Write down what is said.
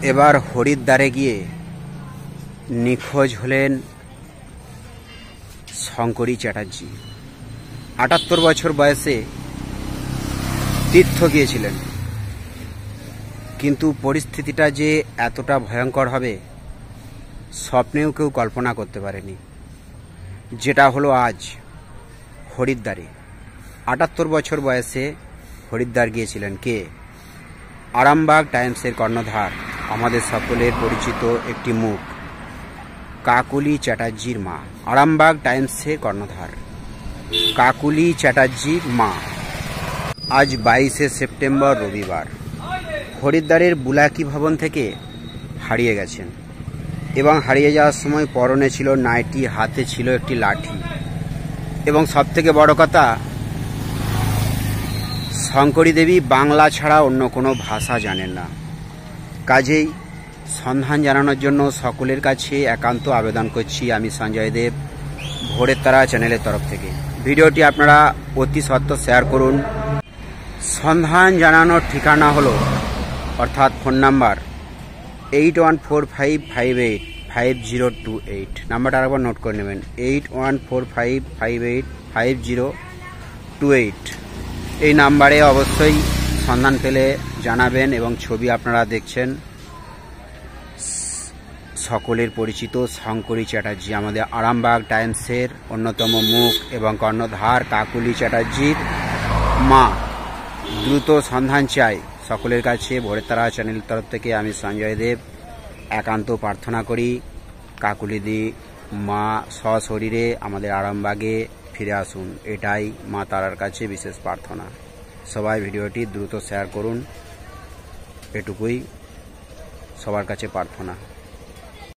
এবার হরিদ্বারে গিয়ে নিখোঁজ হলেন শঙ্করী চ্যাটার্জি। ৭৮ বছর বয়সে তীর্থ গিয়েছিলেন, কিন্তু পরিস্থিতিটা যে এতটা ভয়ঙ্কর হবে স্বপ্নেও কেউ কল্পনা করতে পারেনি। যেটা হলো আজ হরিদ্বারে। ৭৮ বছর বয়সে হরিদ্বার গিয়েছিলেন কে? আরামবাগ টাইমসের কর্ণধার, আমাদের সকলের পরিচিত একটি মুখ, কাকুলি চ্যাটার্জির মা। আরামবাগ টাইমসের কর্ণধার কাকুলি চ্যাটার্জির মা আজ 22শে সেপ্টেম্বর রবিবার হরিদ্বারের বুলাকি ভবন থেকে হারিয়ে গেছেন, এবং হারিয়ে যাওয়ার সময় পরনে ছিল নাইটি, হাতে ছিল একটি লাঠি, এবং সবথেকে বড় কথা, শঙ্করী দেবী বাংলা ছাড়া অন্য কোনো ভাষা জানেন না। কাজেই সন্ধান জানানোর জন্য সকলের কাছে একান্ত আবেদন করছি আমি সঞ্জয় দেব, ভোরের তারা চ্যানেলের তরফ থেকে। ভিডিওটি আপনারা অতি সত্বর শেয়ার করুন। সন্ধান জানানোর ঠিকানা হলো, অর্থাৎ ফোন নাম্বার 8145585028। নাম্বারটা আরেকবার নোট করে নেবেন, 8145585028। এই নাম্বারে অবশ্যই সন্ধান পেলে জানাবেন। এবং ছবি আপনারা দেখছেন, সকলের পরিচিত শঙ্করী চ্যাটার্জি, আমাদের আরামবাগ টাইমসের অন্যতম মুখ এবং কর্ণধার কাকুলি চ্যাটার্জির মা। দ্রুত সন্ধান চাই সকলের কাছে। ভোরের তারা চ্যানেলের তরফ থেকে আমি সঞ্জয় দেব একান্ত প্রার্থনা করি, কাকুলিদি মা সশরীরে আমাদের আরামবাগে ফিরে আসুন। এটাই মা তারার কাছে বিশেষ প্রার্থনা। সবাই ভিডিওটি দ্রুত শেয়ার করুন, এটুকুই সবার কাছে প্রার্থনা।